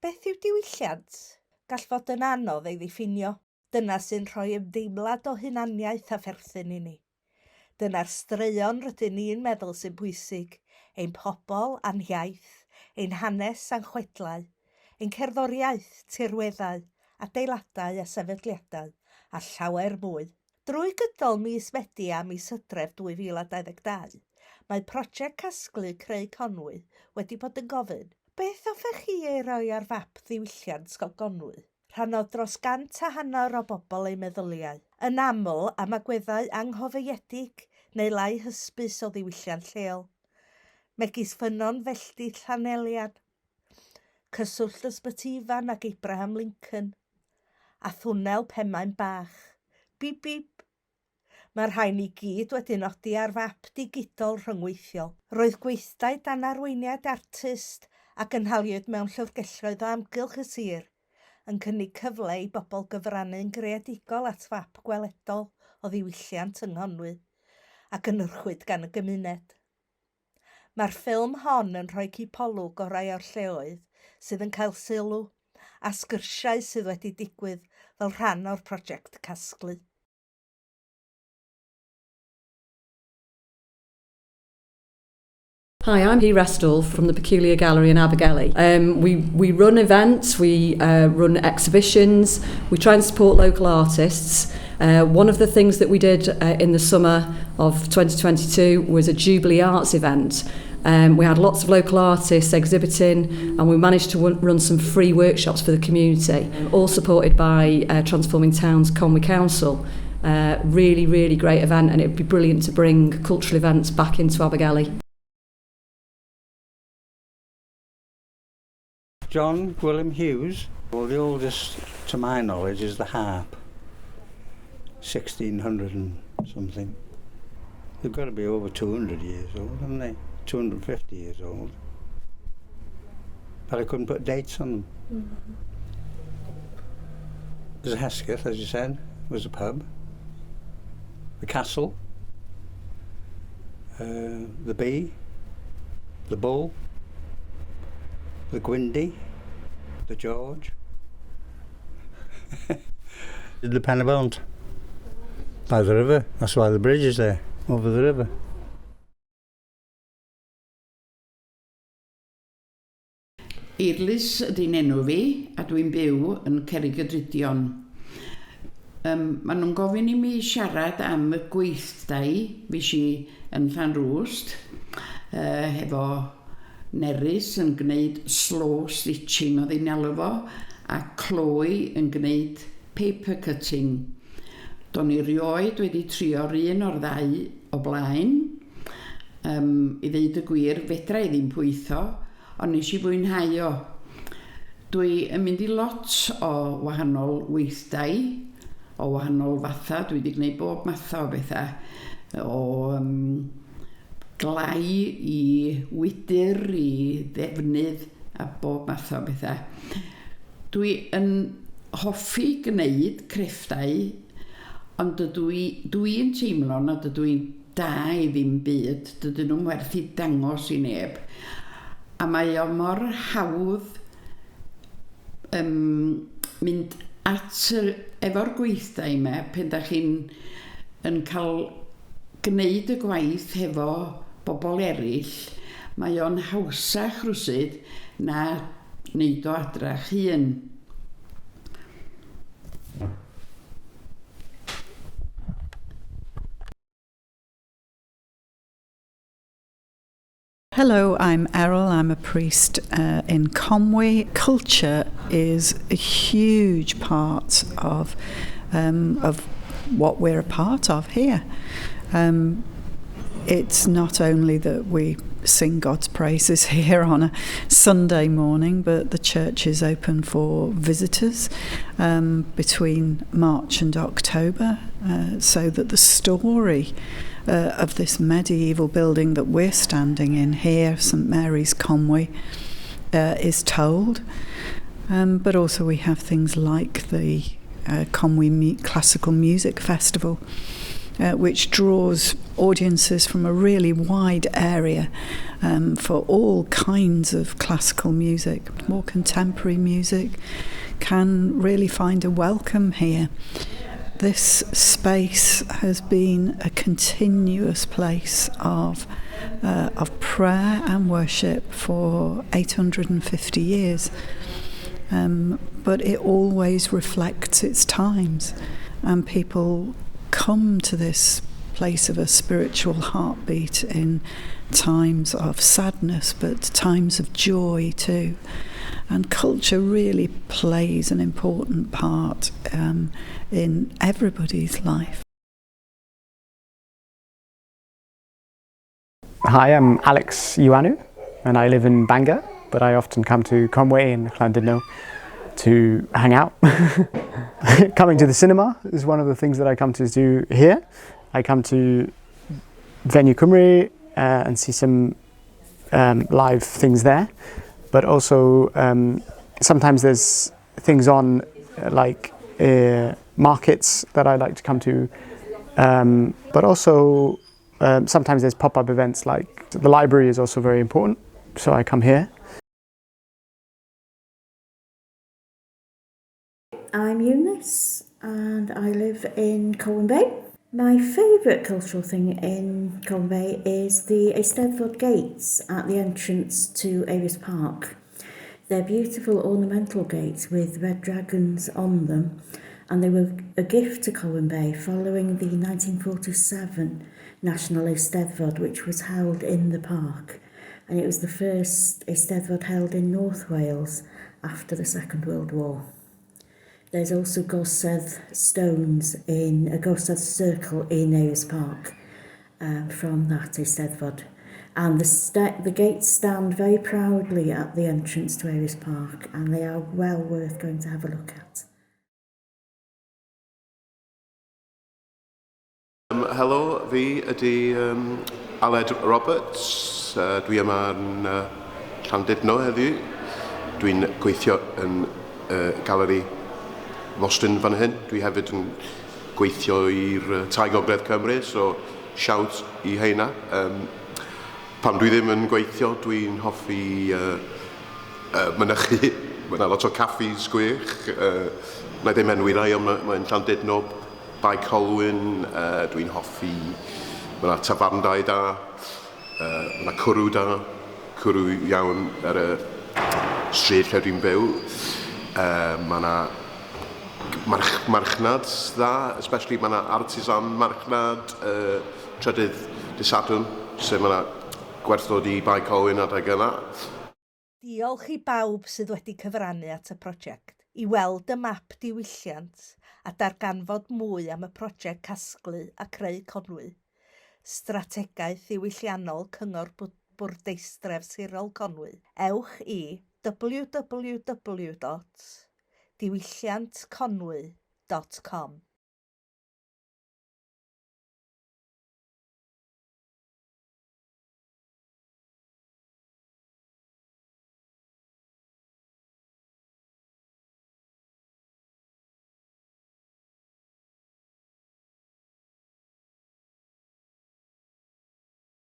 Beth yw diwylliant? Gall fod yn anodd ei ddiffinio. Dyna sy'n rhoi ymdeimlad o hunaniaeth a pherthyn i ni. Dyna'r straeon rydyn ni'n meddwl sy'n bwysig, ein pobl a'n iaith, ein hanes a'n chwedlau, ein cerddoriaeth, tirweddau, adeiladau a sefydliadau, a llawer mwy. Drwy gydol mis Medi a mis Hydref 2022, mae prosiect Casglu Cymraeg wedi bod yn gofyn, beth hoffech chi ei roi ar fap ddiwylliant Sgogonwy? Rhannodd dros 150 o bobl eu meddyliau. Yn aml am agweddau anghofeiedig neu lai hysbys o ddiwylliant lleol. Megis ffynon fellti Llanelian, cyswllt Ysbytifan ag Abraham Lincoln, a thwnel Pemain Bach. Bip bip. Mae'r rhain i gyd wedi nodi ar fap digidol rhyngweithiol. Roedd gweithdai dan arweiniad artist ac yn haliwyd mewn llyfrgelloedd o amgylch y sir, yn cynnig cyfle i bobl gyfrannu'n greadigol at fap gweledol o ddiwylliant yng Nghonwy, ac yn yrchwyd gan y gymuned. Mae'r ffilm hon yn rhoi cipolwg o rai o'r lleoedd sydd yn cael sylw a sgyrsiau sydd wedi digwydd fel rhan o'r prosiect Casglu. Hi, I'm P. Restall from the Peculiar Gallery in Abergele. We run events, we run exhibitions, we try and support local artists. One of the things that we did in the summer of 2022 was a Jubilee Arts event. We had lots of local artists exhibiting, and we managed to run some free workshops for the community, all supported by Transforming Towns Conwy Council. Really, really great event, and it would be brilliant to bring cultural events back into Abergele. John William Hughes, well, the oldest to my knowledge is the harp, 1600 and something. They've got to be over 200 years old, haven't they? 250 years old. But I couldn't put dates on them. Mm-hmm. There's a Hesketh, as you said, was a pub. The Castle, the Bee, the Bull, the Gwyndy, the George. The Penabont, by the river. That's why the bridge is there, over the river. Eirlys ydy'n enw fi, a dwi'n byw yn Cerrig y Drudion. Maen nhw'n gofyn i mi siarad am y gweithdai fys i yn Llanrwst, hefo Nerys yn gwneud slow stitching o ddyn alw fo, a Chloe yn gwneud paper cutting. Do'n i rioed wedi trio'r un o'r ddau o blaen. I ddeud y gwir, fedra i ddim pwytho, ond nes i fwynhau o. Dwi yn mynd i lot o wahanol weithdai, o wahanol fatha. Dwi wedi gwneud bob matha o bethau, o glai i wydyr, i ddefnydd a bob matha o bethau. Dwi yn hoffi gwneud crefftau, ond dwi'n teimlo na dwi'n da i ddim byd, dydyn nhw'n werth i dangos i neb. A mae o mor hawdd mynd at efo'r gweithdai yma pan da chi'n cael gwneud y gwaith hefo bobl eraill. Mae o'n hawsach rwsyd na wneud o adrach hun. Hello, I'm Errol. I'm a priest in Conwy. Culture is a huge part of what we're a part of here. It's not only that we sing God's praises here on a Sunday morning, but the church is open for visitors between March and October, so that the story of this medieval building that we're standing in here, St Mary's Conwy, is told. But also we have things like the Conwy Classical Music Festival, which draws audiences from a really wide area for all kinds of classical music. More contemporary music can really find a welcome here. This space has been a continuous place of prayer and worship for 850 years. But it always reflects its times, and people come to this place of a spiritual heartbeat in times of sadness, but times of joy too. And culture really plays an important part in everybody's life. Hi, I'm Alex Ioannou, and I live in Bangor, but I often come to Conway in Llandudno to hang out. Coming to the cinema is one of the things that I come to do here. I come to Casglu Cymraeg and see some live things there, but also sometimes there's things on like markets that I like to come to, but also sometimes there's pop-up events, like the library is also very important, so I come here. I'm Eunice and I live in Colwyn Bay. My favourite cultural thing in Colwyn Bay is the Eisteddfod gates at the entrance to Avis Park. They're beautiful ornamental gates with red dragons on them, and they were a gift to Colwyn Bay following the 1947 National Eisteddfod, which was held in the park. And it was the first Eisteddfod held in North Wales after the Second World War. There's also gorsedd stones in a gorsedd circle in Avis Park from that Eisteddfod. And the gates stand very proudly at the entrance to Avis Park, and they are well worth going to have a look at. Helo, fi ydy Aled Roberts. Dwi yma'n Llandudno heddiw. Dwi'n gweithio yn galeri Mostyn fan hyn. Dwi hefyd yn gweithio i'r Tai Gogledd Cymru, so shout i heina. Pan dwi ddim yn gweithio, dwi'n hoffi mynychu. Mae'n lot o caffis gwych. Na ddim enwi rai, ond mae'n Llandudno, Bai Colwyn. Dwi'n hoffi, mae tafarndau da, mae cwrw da, cwrw iawn ar y stryd lle dwi'n byw. Mae marchnad dda, especially mae artisan marchnad trydydd dy Sadwrn, sef mae gwerthod i Bai Colwyn adeg yna. Diolch i bawb sydd wedi cyfrannu at y prosiect. I weld y map diwylliant a darganfod mwy am y prosiect casglu a creu Conwy. Strategaeth diwylliannol Cyngor Bwrdeistref Sirol Conwy. Ewch i www.diwylliantconwy.com